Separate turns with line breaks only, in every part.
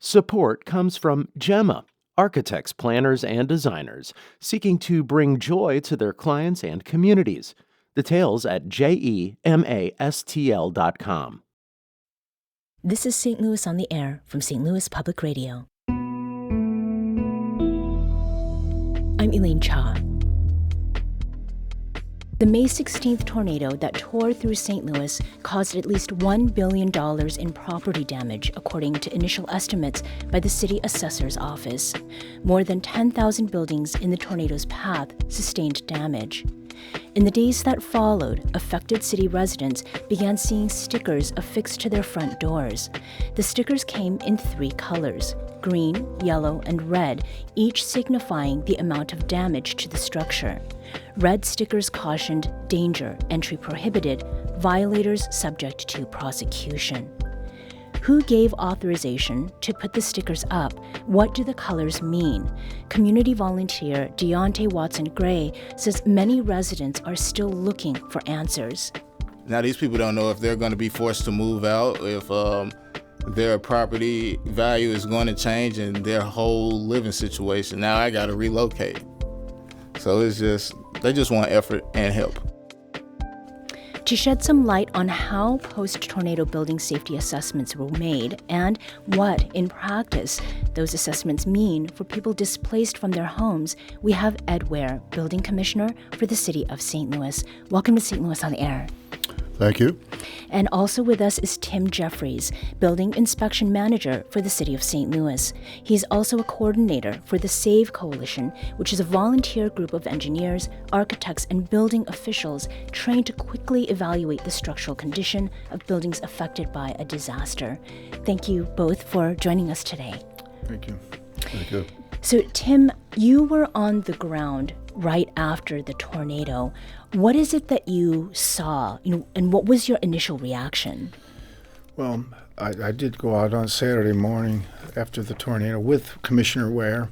Support comes from Gemma, architects, planners, and designers seeking to bring joy to their clients and communities. Details at gemastl.com.
This is St. Louis on the Air from St. Louis Public Radio. I'm Elaine Cha. The May 16th tornado that tore through St. Louis caused at least $1 billion in property damage, according to initial estimates by the City Assessor's Office. More than 10,000 buildings in the tornado's path sustained damage. In the days that followed, affected city residents began seeing stickers affixed to their front doors. The stickers came in 3 colors: green, yellow, and red, each signifying the amount of damage to the structure. Red stickers cautioned danger, entry prohibited, violators subject to prosecution. Who gave authorization to put the stickers up? What do the colors mean? Community volunteer Deontay Watson-Gray says many residents are still looking for answers.
Now these people don't know if they're going to be forced to move out, if their property value is going to change and their whole living situation. Now I got to relocate. So they just want effort and help.
To shed some light on how post-tornado building safety assessments were made and what, in practice, those assessments mean for people displaced from their homes, we have Ed Ware, Building Commissioner for the City of St. Louis. Welcome to St. Louis on the Air.
Thank you.
And also with us is Tim Jeffries, Building Inspection Manager for the City of St. Louis. He's also a coordinator for the SAVE Coalition, which is a volunteer group of engineers, architects, and building officials trained to quickly evaluate the structural condition of buildings affected by a disaster. Thank you both for joining us today.
Thank you. Thank you.
So, Tim, you were on the ground right after the tornado. What is it that you saw, and what was your initial reaction?
Well, I did go out on Saturday morning after the tornado with Commissioner Ware,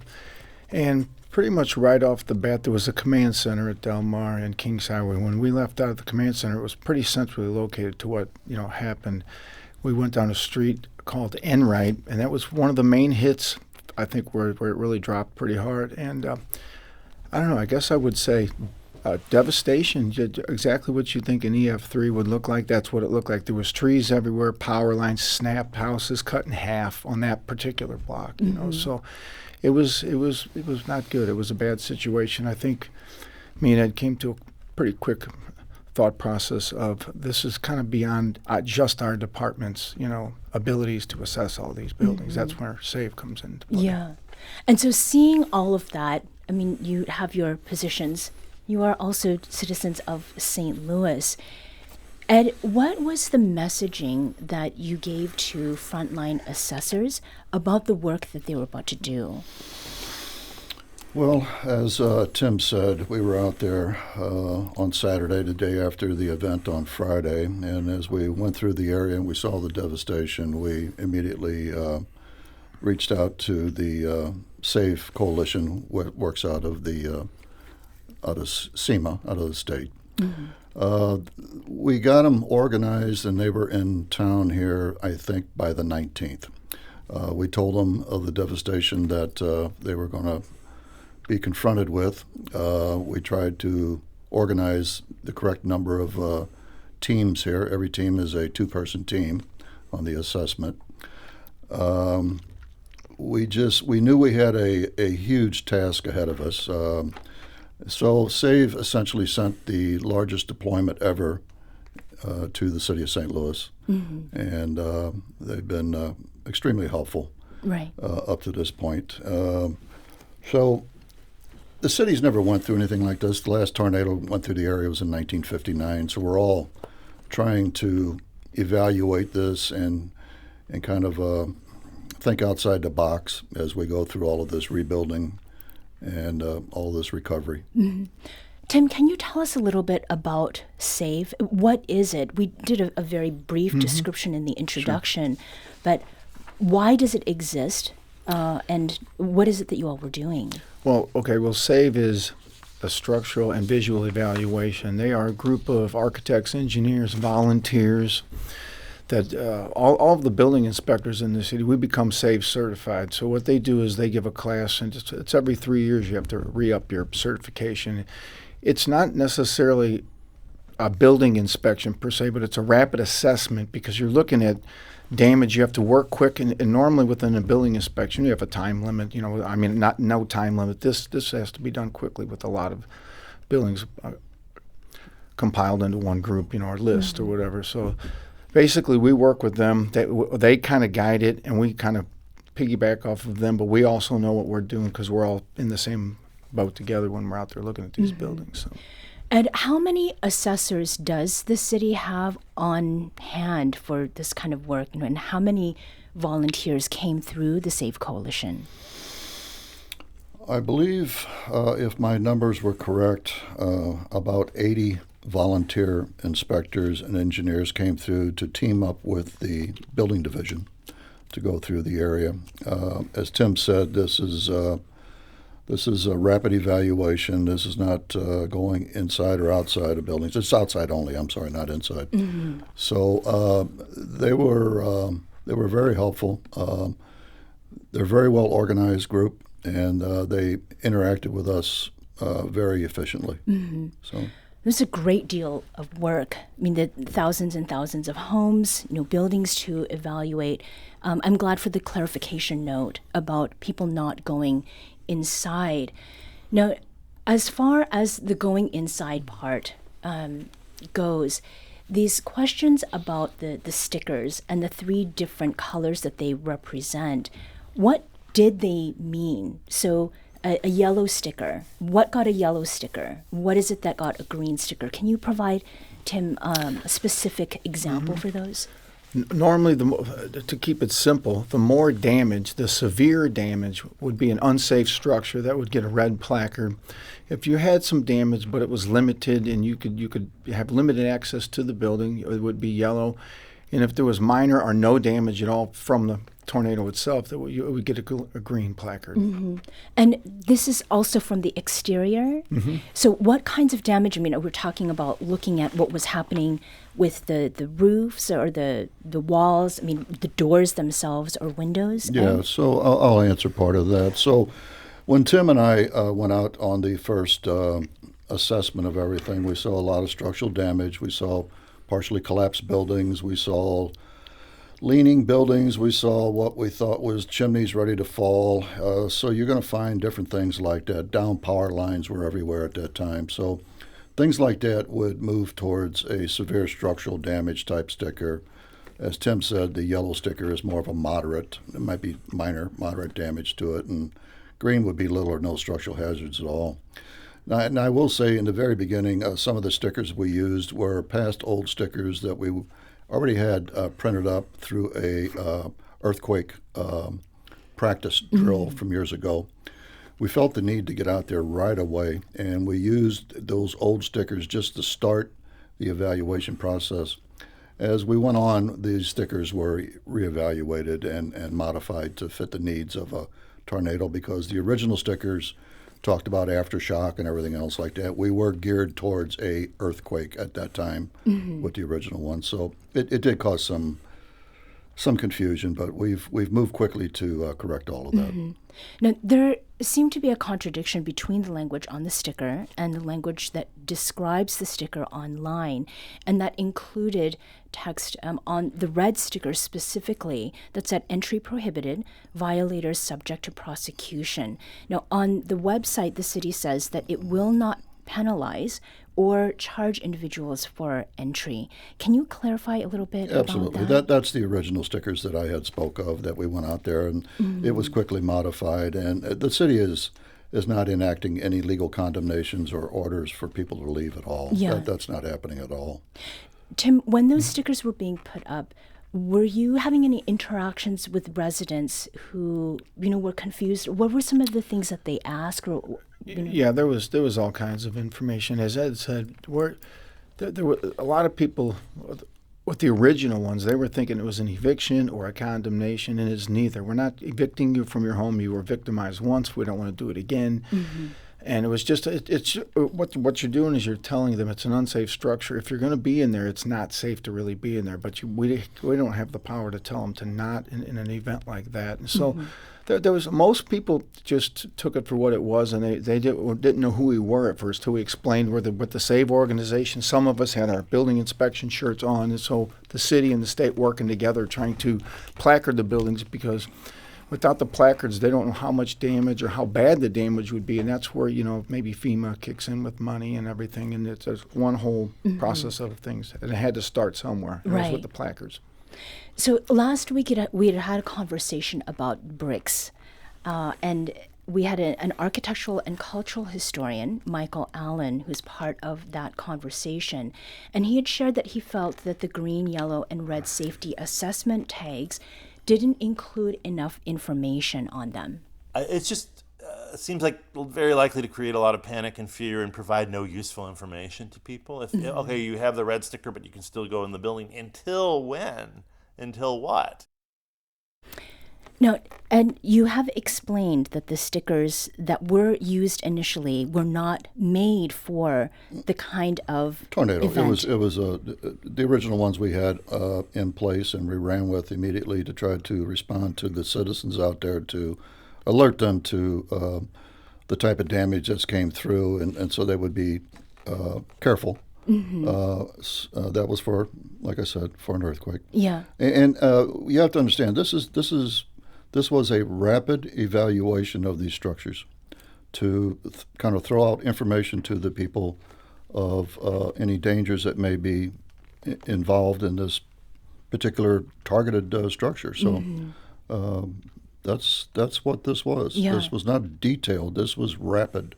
and pretty much right off the bat, there was a command center at Del Mar and Kings Highway. When we left out of the command center, it was pretty centrally located to what happened. We went down a street called Enright, and that was one of the main hits, I think, where it really dropped pretty hard. And I don't know, I guess I would say devastation, exactly what you think an EF3 would look like. That's what it looked like. There was trees everywhere, power lines snapped, houses cut in half on that particular block. So it was not good. It was a bad situation. I think me and Ed came to a pretty quick thought process of this is kind of beyond just our department's abilities to assess all these buildings. That's where SAVE comes into play.
Yeah, and so seeing all of that, you have your positions. You are also citizens of St. Louis. Ed, what was the messaging that you gave to frontline assessors about the work that they were about to do?
Well, as Tim said, we were out there on Saturday, the day after the event on Friday, and as we went through the area and we saw the devastation, we immediately reached out to the SAVE Coalition, what works out of SEMA, out of the state. Mm-hmm. We got them organized, and they were in town here, I think, by the 19th. We told them of the devastation that they were going to be confronted with. We tried to organize the correct number of teams here. Every team is a 2-person team on the assessment. We knew we had a huge task ahead of us. So SAVE essentially sent the largest deployment ever to the city of St. Louis, mm-hmm. and they've been extremely helpful up to this point. So the city's never went through anything like this. The last tornado went through the area was in 1959, so we're all trying to evaluate this and kind of think outside the box as we go through all of this rebuilding and all this recovery.
Mm-hmm. Tim, can you tell us a little bit about SAVE? What is it? We did a very brief mm-hmm. description in the introduction, sure. But why does it exist, and what is it that you all were doing?
Well, SAVE is a structural and visual evaluation. They are a group of architects, engineers, volunteers that all of the building inspectors in the city, we become SAVE certified. So what they do is they give a class, and it's every 3 years you have to re-up your certification. It's not necessarily a building inspection per se, but it's a rapid assessment because you're looking at damage. You have to work quick, and normally within a building inspection you have a time limit. Not no time limit. This has to be done quickly with a lot of buildings compiled into one group, or list or whatever. So basically we work with them. They kind of guide it, and we kind of piggyback off of them, but we also know what we're doing because we're all in the same boat together when we're out there looking at these buildings. So.
And how many assessors does the city have on hand for this kind of work? And how many volunteers came through the SAVE Coalition?
I believe, if my numbers were correct, about 80 volunteer inspectors and engineers came through to team up with the building division to go through the area. As Tim said, this is a rapid evaluation. This is not going inside or outside of buildings. It's outside only. I'm sorry, not inside. So they were very helpful. They're a very well organized group, and they interacted with us very efficiently. So
there's a great deal of work. I mean, the thousands and thousands of homes, buildings to evaluate. I'm glad for the clarification note about people not going inside. Now, as far as the going inside part goes, these questions about the stickers and the 3 different colors that they represent, what did they mean? So a yellow sticker, what got a yellow sticker? What is it that got a green sticker? Can you provide, Tim, a specific example for those?
Normally, to keep it simple, the more damage, the severe damage would be an unsafe structure that would get a red placard. If you had some damage, but it was limited and you could have limited access to the building, it would be yellow. And if there was minor or no damage at all from the tornado itself, it would get a green placard.
And this is also from the exterior. So what kinds of damage? I mean, we're talking about looking at what was happening with the roofs or the walls. I mean, the doors themselves or windows.
yeah, so I'll answer part of that. So when Tim and I went out on the first assessment of everything, we saw a lot of structural damage. We saw partially collapsed buildings. We saw leaning buildings. We saw what we thought was chimneys ready to fall. So you're going to find different things like that. Down power lines were everywhere at that time. So things like that would move towards a severe structural damage type sticker. As Tim said, the yellow sticker is more of a moderate. It might be moderate damage to it. And green would be little or no structural hazards at all. And I will say in the very beginning, some of the stickers we used were past old stickers that we already had printed up through a earthquake practice drill from years ago. We felt the need to get out there right away, and we used those old stickers just to start the evaluation process. As we went on, these stickers were reevaluated and modified to fit the needs of a tornado because the original stickers talked about aftershock and everything else like that. We were geared towards a earthquake at that time with the original one, so it did cause some confusion, but we've moved quickly to correct all of that.
Now, there seemed to be a contradiction between the language on the sticker and the language that describes the sticker online, and that included text on the red sticker specifically that said entry prohibited, violators subject to prosecution. Now, on the website, the city says that it will not penalize or charge individuals for entry. Can you clarify a little bit
Absolutely.
about that?
That's the original stickers that I had spoke of that we went out there, and it was quickly modified. And the city is not enacting any legal condemnations or orders for people to leave at all.
Yeah.
That's not happening at all.
Tim, when those stickers were being put up, were you having any interactions with residents who, were confused? What were some of the things that they asked? Or,
Yeah, there was all kinds of information. As Ed said, there were a lot of people with the original ones. They were thinking it was an eviction or a condemnation, and it's neither. We're not evicting you from your home. You were victimized once. We don't want to do it again. And it was just, it's what you're doing is you're telling them it's an unsafe structure. If you're going to be in there, it's not safe to really be in there. But we don't have the power to tell them to not in an event like that. And so there was, most people just took it for what it was, and they didn't know who we were at first till we explained we're with the SAVE organization. Some of us had our building inspection shirts on, and so the city and the state working together trying to placard the buildings, because without the placards, they don't know how much damage or how bad the damage would be, and that's where, maybe FEMA kicks in with money and everything, and it's one whole process of things, and it had to start somewhere. And it was with the placards.
So last week we had a conversation about bricks, and we had an architectural and cultural historian, Michael Allen, who's part of that conversation, and he had shared that he felt that the green, yellow, and red safety assessment tags didn't include enough information on them.
It's just seems like very likely to create a lot of panic and fear and provide no useful information to people. If okay, you have the red sticker, but you can still go in the building. Until when? Until what?
No, and you have explained that the stickers that were used initially were not made for the kind of
tornado
event.
It was the original ones we had in place, and we ran with immediately to try to respond to the citizens out there, to alert them to the type of damage that came through, and so they would be careful. That was for, like I said, for an earthquake.
Yeah.
And you have to understand, this was a rapid evaluation of these structures to kind of throw out information to the people of any dangers that may be involved in this particular targeted structure. So that's what this was.
Yeah.
This was not detailed. This was rapid.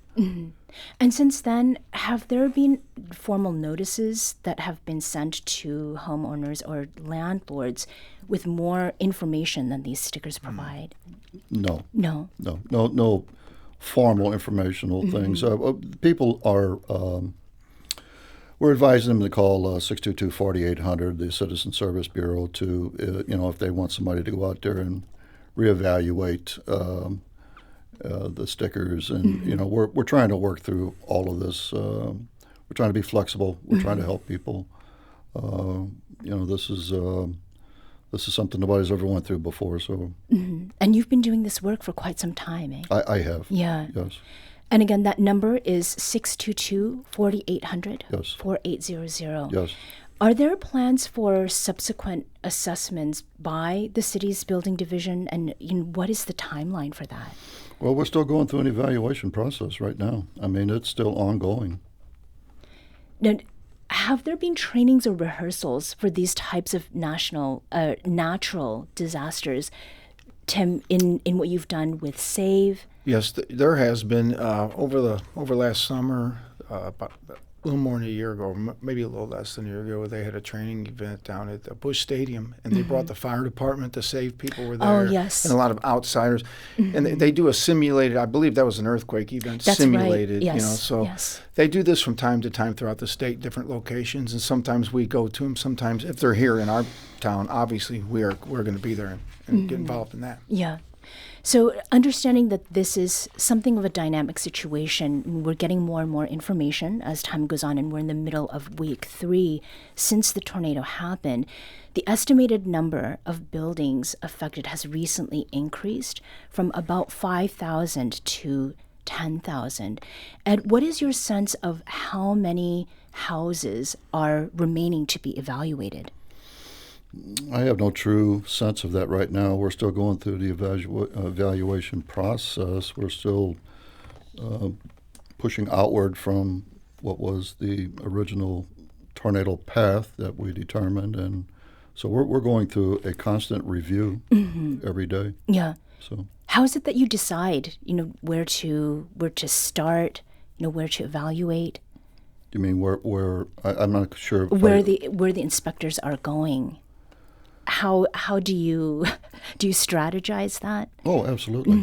And since then, have there been formal notices that have been sent to homeowners or landlords with more information than these stickers provide?
No.
No.
No formal informational things. People are, we're advising them to call 622-4800, the Citizen Service Bureau, to, if they want somebody to go out there and reevaluate the stickers. And, we're trying to work through all of this. We're trying to be flexible. We're trying to help people. This is something nobody's ever went through before. So,
And you've been doing this work for quite some time, eh?
I have.
Yeah.
Yes.
And again, that number is 622-4800,
Yes.
4800.
Yes.
Are there plans for subsequent assessments by the city's building division, and what is the timeline for that?
Well, we're still going through an evaluation process right now. I mean, it's still ongoing.
Now, have there been trainings or rehearsals for these types of natural disasters, Tim, in what you've done with SAVE?
Yes, there has been over last summer, about a little more than a year ago, maybe a little less than a year ago, they had a training event down at the Busch Stadium, and they brought the fire department to SAVE people were there.
Oh, yes.
And a lot of outsiders. And they do a simulated, I believe that was an earthquake event,
That's
simulated.
right. Yes.
So they do this from time to time throughout the state, different locations, and sometimes we go to them. Sometimes, if they're here in our town, obviously we're going to be there and get involved in that.
Yeah. So understanding that this is something of a dynamic situation, we're getting more and more information as time goes on, and we're in the middle of week 3 since the tornado happened. The estimated number of buildings affected has recently increased from about 5,000 to 10,000. Ed, what is your sense of how many houses are remaining to be evaluated?
I have no true sense of that right now. We're still going through the evaluation process. We're still pushing outward from what was the original tornado path that we determined, and so we're going through a constant review every day.
Yeah.
So
how is it that you decide, where to start, where to evaluate?
You mean where I'm not sure
where the inspectors are going? How do you strategize that?
Oh, absolutely.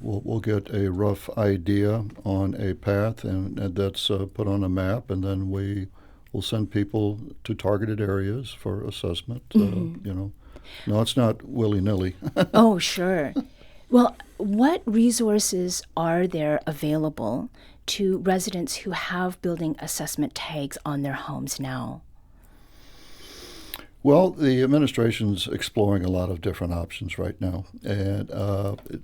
We'll get a rough idea on a path, and that's put on a map, and then we'll send people to targeted areas for assessment. No, it's not willy-nilly.
Oh, sure. Well, what resources are there available to residents who have building assessment tags on their homes now?
Well, the administration's exploring a lot of different options right now, and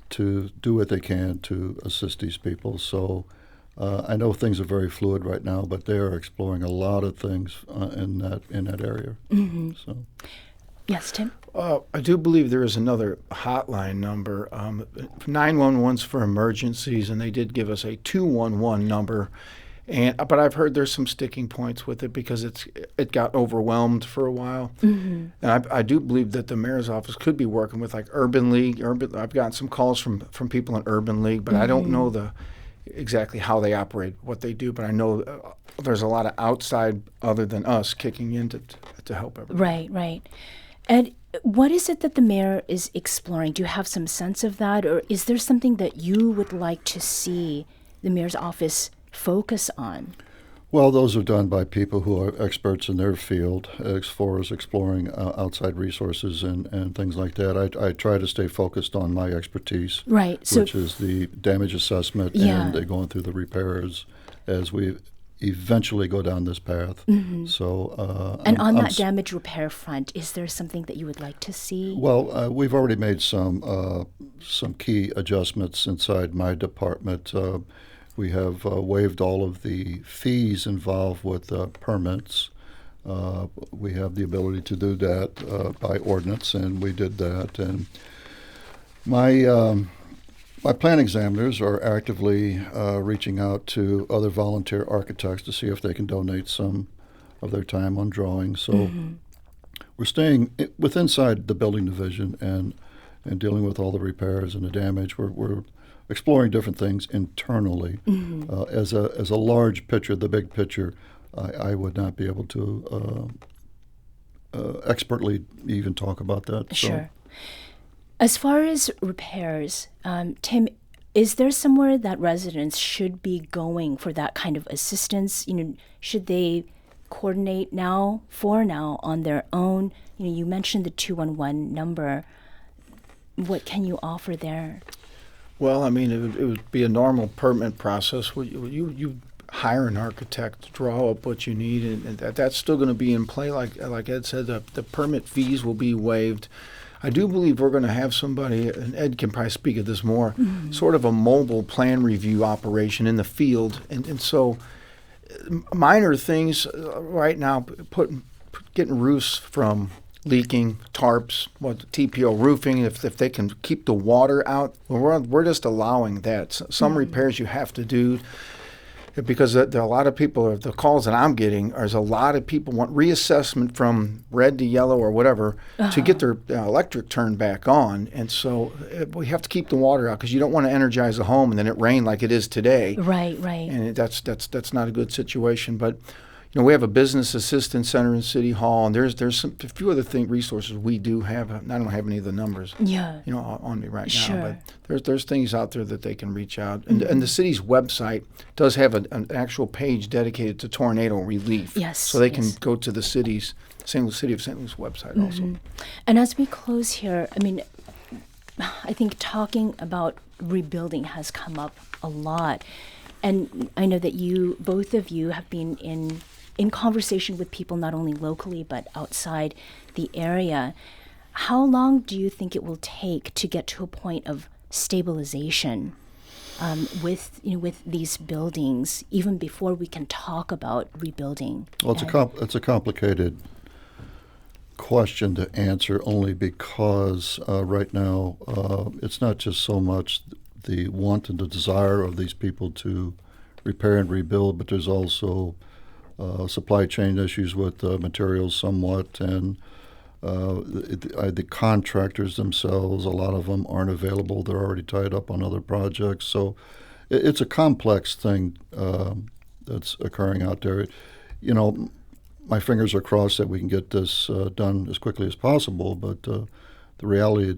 to do what they can to assist these people. So I know things are very fluid right now, but they are exploring a lot of things in that area.
Mm-hmm.
So.
Yes, Tim?
I do believe there is another hotline number. 911's for emergencies, and they did give us a 211 number. But I've heard there's some sticking points with it because it got overwhelmed for a while. Mm-hmm. And I do believe that the mayor's office could be working with like Urban League. I've gotten some calls from people in Urban League, but I don't know exactly how they operate, what they do. But I know there's a lot of outside other than us kicking in to help everybody.
Right. And what is it that the mayor is exploring? Do you have some sense of that? Or is there something that you would like to see the mayor's office focus on?
Well, those are done by people who are experts in their field as far as exploring outside resources and things like that. I try to stay focused on my expertise,
right?
Which is the damage assessment and going through the repairs as we eventually go down this path. Mm-hmm. So,
and on that damage repair front, is there something that you would like to see?
Well, we've already made some key adjustments inside my department. We have waived all of the fees involved with permits. We have the ability to do that by ordinance, and we did that. And my plan examiners are actively reaching out to other volunteer architects to see if they can donate some of their time on drawing. So we're staying inside the building division and dealing with all the repairs and the damage. We're exploring different things internally. As a large picture, the big picture, I would not be able to expertly even talk about that.
Sure. As far as repairs, Tim, is there somewhere that residents should be going for that kind of assistance? Should they coordinate now on their own? You mentioned the 211 number. What can you offer there?
Well, I mean, it would be a normal permit process. You hire an architect to draw up what you need, and that's still going to be in play. Like Ed said, the permit fees will be waived. I do believe we're going to have somebody, and Ed can probably speak of this more, sort of a mobile plan review operation in the field. And so minor things right now, getting roofs from leaking, tarps, TPO roofing, if they can keep the water out, we're just allowing that. Some repairs you have to do because there are a lot of people, the calls that I'm getting, there's a lot of people want reassessment from red to yellow or whatever to get their electric turned back on. And so we have to keep the water out because you don't want to energize the home and then it rain like it is today.
Right.
And that's not a good situation. But we have a business assistance center in City Hall, and there's a few other resources we do have. I don't have any of the numbers, on me right now. But there's things out there that they can reach out, and the city's website does have an actual page dedicated to tornado relief.
Yes,
so they can go to the City of St. Louis website also.
And as we close here, I think talking about rebuilding has come up a lot, and I know that both of you have been in conversation with people not only locally but outside the area. How long do you think it will take to get to a point of stabilization with these buildings, even before we can talk about rebuilding?
Well, it's a complicated question to answer only because right now it's not just so much the want and the desire of these people to repair and rebuild, but there's also supply chain issues with materials somewhat, and the contractors themselves, a lot of them aren't available. They're already tied up on other projects. So it's a complex thing that's occurring out there. My fingers are crossed that we can get this done as quickly as possible, but the reality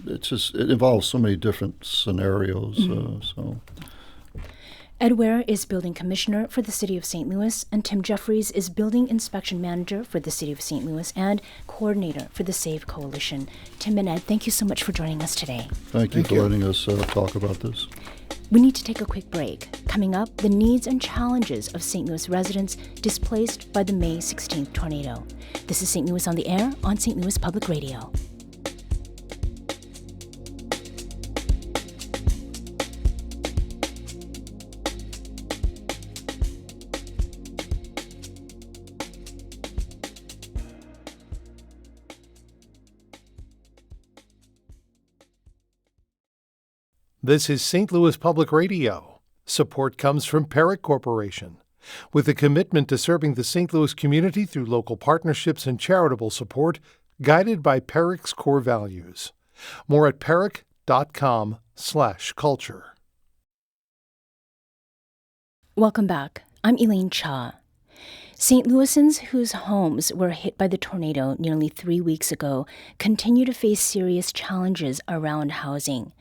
it involves so many different scenarios. So.
Ed Ware is Building Commissioner for the City of St. Louis, and Tim Jeffries is Building Inspection Manager for the City of St. Louis and Coordinator for the SAVE Coalition. Tim and Ed, thank you so much for joining us today.
Thank you for letting us talk about this.
We need to take a quick break. Coming up, the needs and challenges of St. Louis residents displaced by the May 16th tornado. This is St. Louis on the Air on St. Louis Public Radio.
This is St. Louis Public Radio. Support comes from Perrick Corporation. With a commitment to serving the St. Louis community through local partnerships and charitable support, guided by Perrick's core values. More at perrick.com/culture.
Welcome back. I'm Elaine Cha. St. Louisans whose homes were hit by the tornado nearly 3 weeks ago continue to face serious challenges around housing.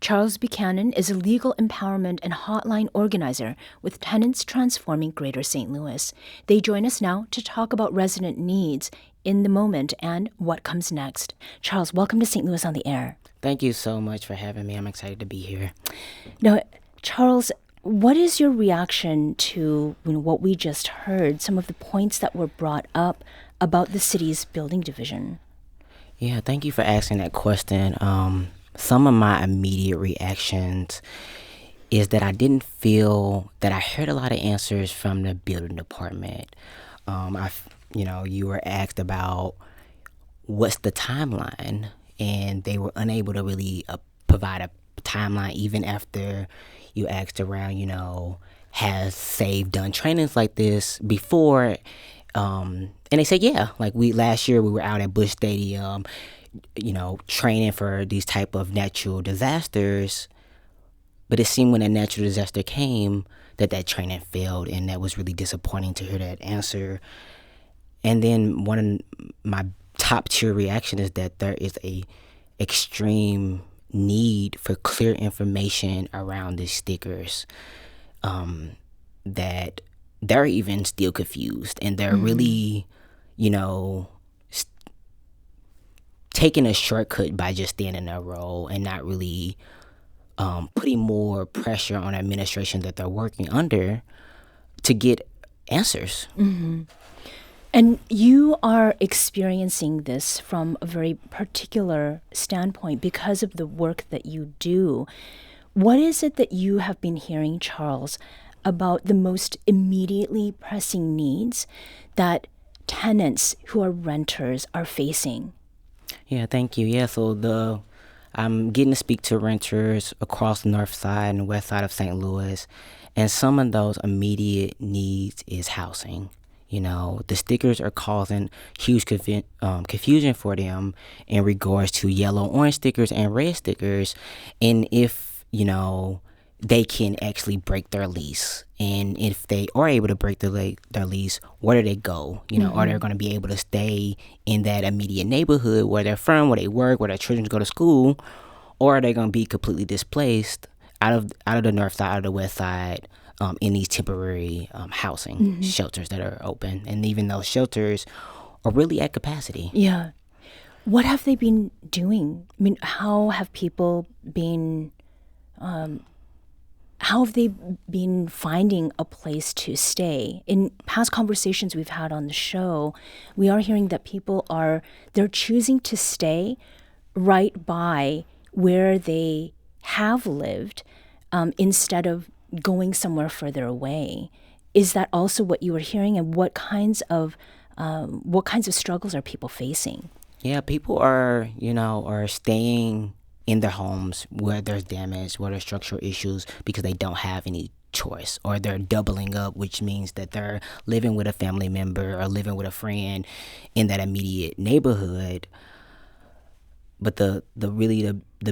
Charles Buchanan is a legal empowerment and hotline organizer with Tenants Transforming Greater St. Louis. They join us now to talk about resident needs in the moment and what comes next. Charles, welcome to St. Louis on the Air.
Thank you so much for having me. I'm excited to be here.
Now, Charles, what is your reaction to what we just heard, some of the points that were brought up about the city's building division?
Yeah, thank you for asking that question. Some of my immediate reactions is that I didn't feel that I heard a lot of answers from the building department. You were asked about what's the timeline, and they were unable to really provide a timeline even after you asked around, has SAVE done trainings like this before? And they said, yeah. Like last year we were out at Busch Stadium, training for these type of natural disasters. But it seemed when a natural disaster came that training failed, and that was really disappointing to hear that answer. And then one of my top tier reaction is that there is a extreme need for clear information around the stickers, that they're even still confused, and they're really, taking a shortcut by just staying in their role and not really putting more pressure on administration that they're working under to get answers.
Mm-hmm. And you are experiencing this from a very particular standpoint because of the work that you do. What is it that you have been hearing, Charles, about the most immediately pressing needs that tenants who are renters are facing?
Yeah, thank you. Yeah, so I'm getting to speak to renters across the north side and west side of St. Louis, and some of those immediate needs is housing. The stickers are causing huge confusion for them in regards to yellow, orange stickers and red stickers, and if, they can actually break their lease. And if they are able to break their lease, where do they go? Are they going to be able to stay in that immediate neighborhood where they're from, where they work, where their children go to school, or are they going to be completely displaced out of the north side, out of the west side, in these temporary housing shelters that are open? And even those shelters are really at capacity.
Yeah. What have they been doing? I mean, how have people been, how have they been finding a place to stay? In past conversations we've had on the show, we are hearing that they're choosing to stay right by where they have lived, instead of going somewhere further away. Is that also what you were hearing, and what kinds of struggles are people facing?
Yeah, people are staying in their homes where there's damage, where there's structural issues, because they don't have any choice, or they're doubling up, which means that they're living with a family member or living with a friend in that immediate neighborhood. But the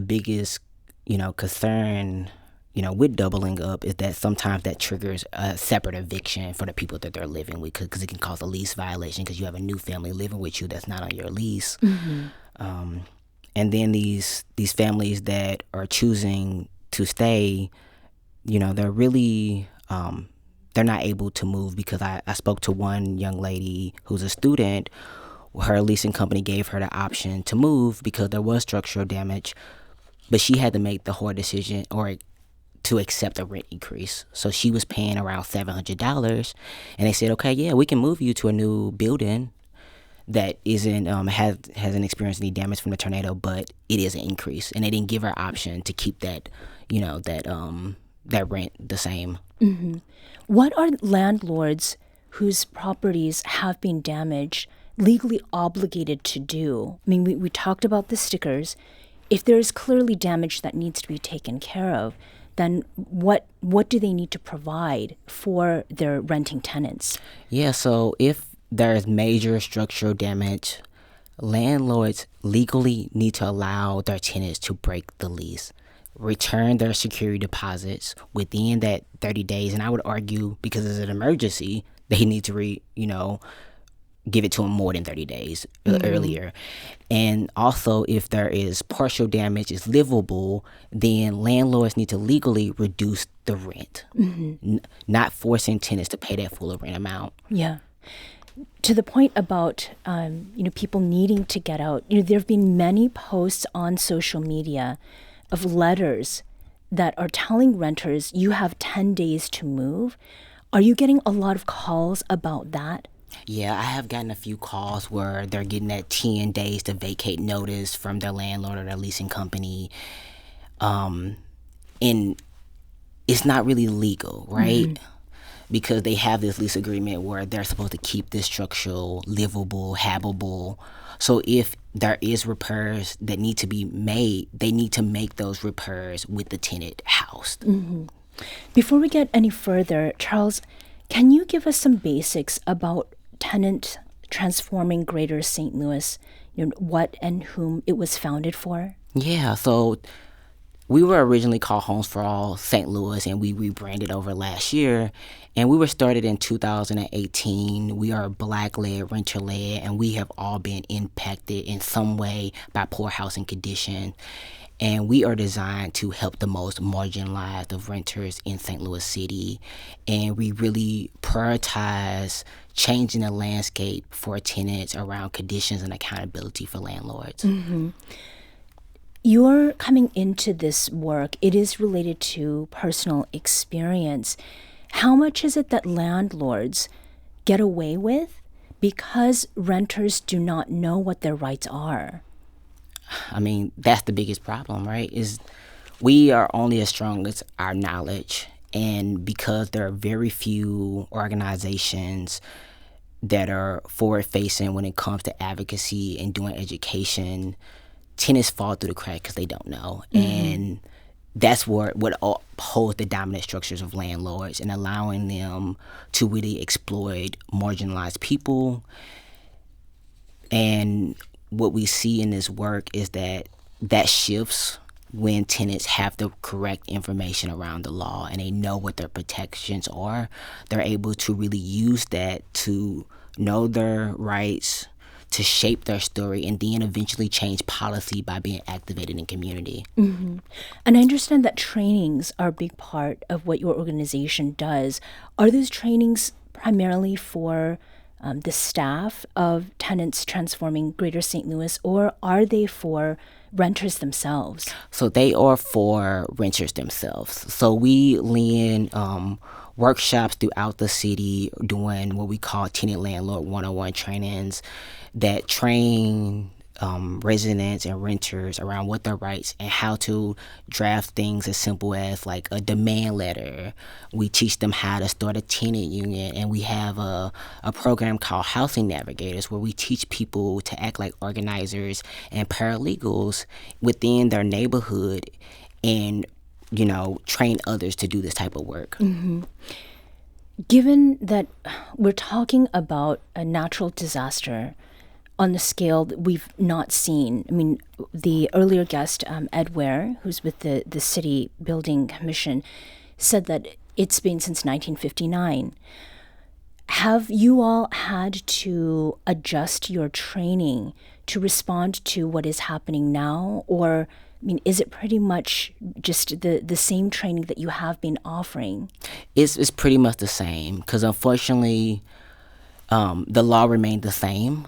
biggest concern with doubling up is that sometimes that triggers a separate eviction for the people that they're living with, because it can cause a lease violation because you have a new family living with you that's not on your lease. And then these families that are choosing to stay, they're really they're not able to move because I spoke to one young lady who's a student. Her leasing company gave her the option to move because there was structural damage, but she had to make the hard decision or to accept a rent increase. So she was paying around $700, and they said, okay, yeah, we can move you to a new building that isn't hasn't experienced any damage from the tornado, but it is an increase, and they didn't give her option to keep that, that rent the same.
Mm-hmm. What are landlords whose properties have been damaged legally obligated to do? I mean, we talked about the stickers. If there is clearly damage that needs to be taken care of, then what do they need to provide for their renting tenants?
Yeah, so if there's major structural damage, landlords legally need to allow their tenants to break the lease, return their security deposits within that 30 days. And I would argue, because it's an emergency, they need to give it to them more than 30 days earlier. And also, if there is partial damage, is livable, then landlords need to legally reduce the rent, not forcing tenants to pay that full rent amount.
Yeah. To the point about people needing to get out, there have been many posts on social media of letters that are telling renters you have 10 days to move. Are you getting a lot of calls about that?
Yeah, I have gotten a few calls where they're getting that 10 days to vacate notice from their landlord or their leasing company. And it's not really legal, right? Mm-hmm. Because they have this lease agreement where they're supposed to keep this structure livable, habitable. So if there is repairs that need to be made, they need to make those repairs with the tenant housed.
Mm-hmm. Before we get any further, Charles, can you give us some basics about Tenants Transforming Greater St. Louis, what and whom it was founded for?
Yeah, so we were originally called Homes for All St. Louis, and we rebranded over last year. And we were started in 2018. We are Black-led, renter-led, and we have all been impacted in some way by poor housing condition. And we are designed to help the most marginalized of renters in St. Louis City. And we really prioritize changing the landscape for tenants around conditions and accountability for landlords.
Mm-hmm. You're coming into this work, it is related to personal experience. How much is it that landlords get away with because renters do not know what their rights are?
I mean, that's the biggest problem, right? Is we are only as strong as our knowledge. And because there are very few organizations that are forward-facing when it comes to advocacy and doing education, tenants fall through the crack because they don't know. Mm-hmm. And that's what holds the dominant structures of landlords and allowing them to really exploit marginalized people. And what we see in this work is that shifts when tenants have the correct information around the law and they know what their protections are. They're able to really use that to know their rights, to shape their story, and then eventually change policy by being activated in community.
Mm-hmm. And I understand that trainings are a big part of what your organization does. Are those trainings primarily for the staff of Tenants Transforming Greater St. Louis, or are they for renters themselves?
So they are for renters themselves. So we lend workshops throughout the city doing what we call tenant landlord 101 trainings that train residents and renters around what their rights and how to draft things as simple as like a demand letter. We teach them how to start a tenant union, and we have a program called Housing Navigators where we teach people to act like organizers and paralegals within their neighborhood and train others to do this type of work.
Mm-hmm. Given that we're talking about a natural disaster on the scale that we've not seen, I mean, the earlier guest, Ed Ware, who's with the City Building Commission, said that it's been since 1959. Have you all had to adjust your training to respond to what is happening now, or I mean, is it pretty much just the same training that you have been offering?
It's pretty much the same because unfortunately, the law remained the same,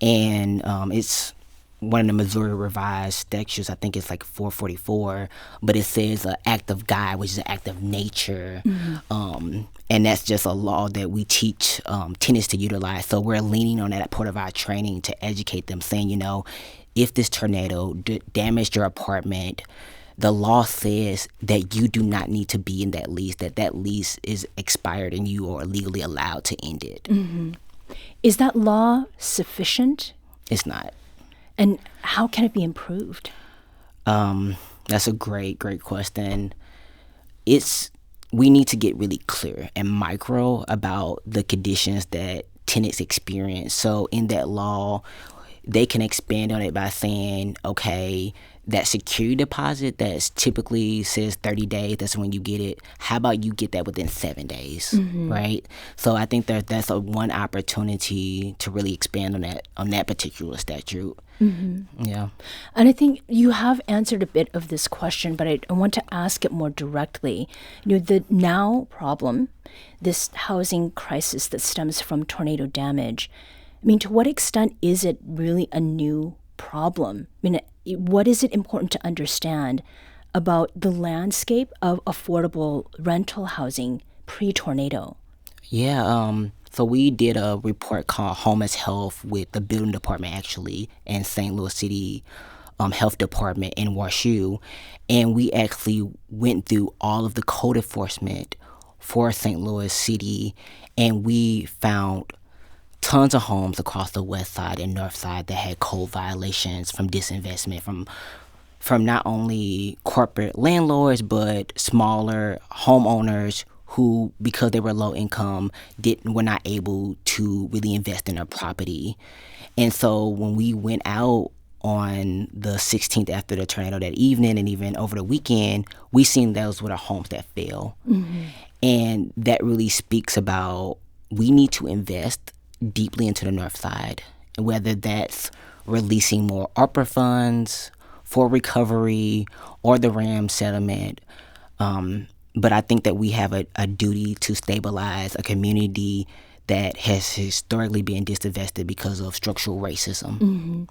and it's one of the Missouri Revised Statutes. I think it's like 444, but it says an act of God, which is an act of nature, and that's just a law that we teach tenants to utilize. So we're leaning on that part of our training to educate them, saying, if this tornado damaged your apartment, the law says that you do not need to be in that lease, that lease is expired and you are legally allowed to end it.
Mm-hmm. Is that law sufficient?
It's not.
And how can it be improved?
That's a great question. We need to get really clear and micro about the conditions that tenants experience. So in that law, they can expand on it by saying, okay, that security deposit that's typically says 30 days, that's when you get it. How about you get that within 7 days, right? So I think that's one opportunity to really expand on that particular statute. Yeah.
And I think you have answered a bit of this question, but I want to ask it more directly. The now problem, this housing crisis that stems from tornado damage, I mean, to what extent is it really a new problem? I mean, what is it important to understand about the landscape of affordable rental housing pre-tornado?
Yeah, so we did a report called Homeless Health with the building department, actually, and St. Louis City Health Department in WashU, and we actually went through all of the code enforcement for St. Louis City, and we found tons of homes across the west side and north side that had code violations from disinvestment, from not only corporate landlords, but smaller homeowners who, because they were low income, were not able to really invest in their property. And so when we went out on the 16th after the tornado that evening and even over the weekend, we seen those were the homes that fell. And that really speaks about we need to invest deeply into the north side, whether that's releasing more ARPA funds for recovery or the RAM settlement. But I think that we have a duty to stabilize a community that has historically been disinvested because of structural racism.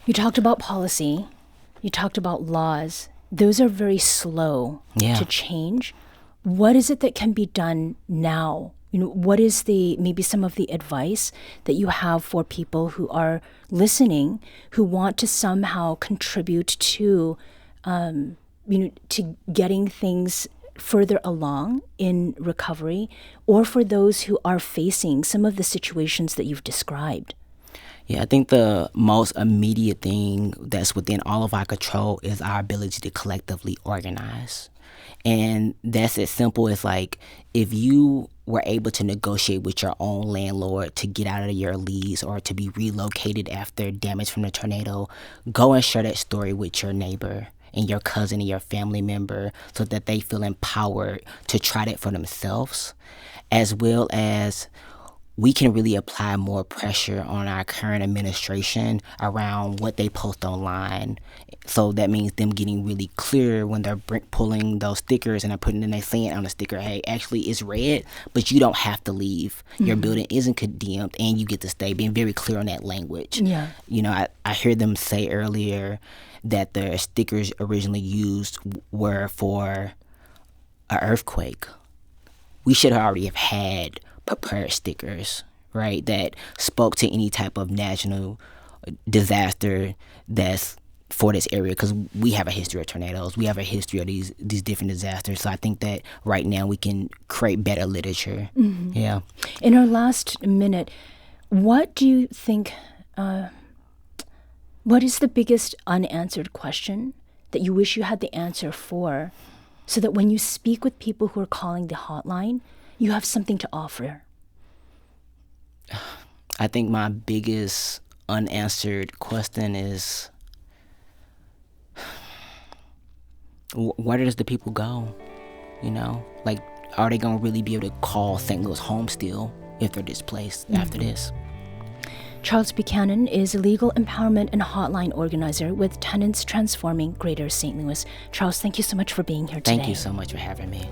You talked about policy. You talked about laws. Those are very slow to change. What is it that can be done now? What is maybe some of the advice that you have for people who are listening, who want to somehow contribute to, to getting things further along in recovery, or for those who are facing some of the situations that you've described?
Yeah, I think the most immediate thing that's within all of our control is our ability to collectively organize. And that's as simple as like, if you were able to negotiate with your own landlord to get out of your lease or to be relocated after damage from the tornado, go and share that story with your neighbor and your cousin and your family member so that they feel empowered to try that for themselves, as well as we can really apply more pressure on our current administration around what they post online. So that means them getting really clear when they're pulling those stickers and they're putting in, they saying on the sticker, hey, actually it's red, but you don't have to leave. Your building isn't condemned and you get to stay, being very clear on that language.
Yeah.
I heard them say earlier that the stickers originally used were for an earthquake. We should already have had prepared stickers, right, that spoke to any type of national disaster that's for this area, because we have a history of tornadoes. We have a history of these different disasters. So I think that right now we can create better literature. Yeah.
In our last minute, what do you think, what is the biggest unanswered question that you wish you had the answer for, so that when you speak with people who are calling the hotline, you have something to offer?
I think my biggest unanswered question is, where does the people go? Like, are they going to really be able to call St. Louis home still if they're displaced after this?
Charles Buchanan is a legal empowerment and hotline organizer with Tenants Transforming Greater St. Louis. Charles, thank you so much for being here today.
Thank you so much for having me.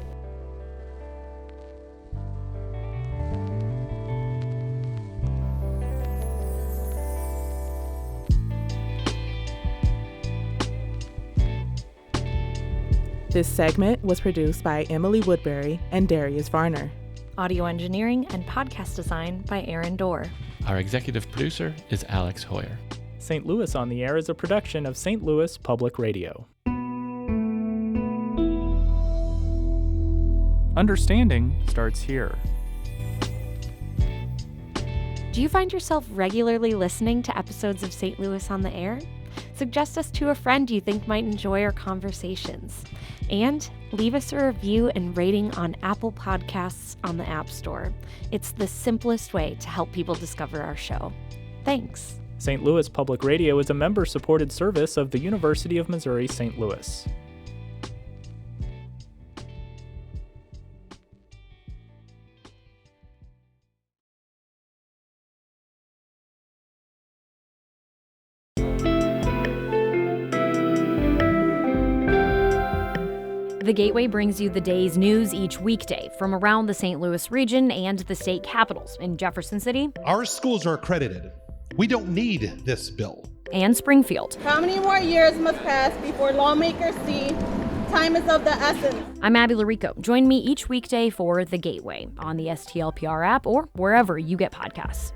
This segment was produced by Emily Woodbury and Darius Varner.
Audio engineering and podcast design by Aaron Dorr.
Our executive producer is Alex Hoyer.
St. Louis on the Air is a production of St. Louis Public Radio. Understanding starts here.
Do you find yourself regularly listening to episodes of St. Louis on the Air? Suggest us to a friend you think might enjoy our conversations. And leave us a review and rating on Apple Podcasts on the App Store. It's the simplest way to help people discover our show. Thanks.
St. Louis Public Radio is a member-supported service of the University of Missouri St. Louis.
The Gateway brings you the day's news each weekday from around the St. Louis region and the state capitals in Jefferson City.
Our schools are accredited. We don't need this bill.
And Springfield.
How many more years must pass before lawmakers see time is of the essence?
I'm Abby Larico. Join me each weekday for The Gateway on the STLPR app or wherever you get podcasts.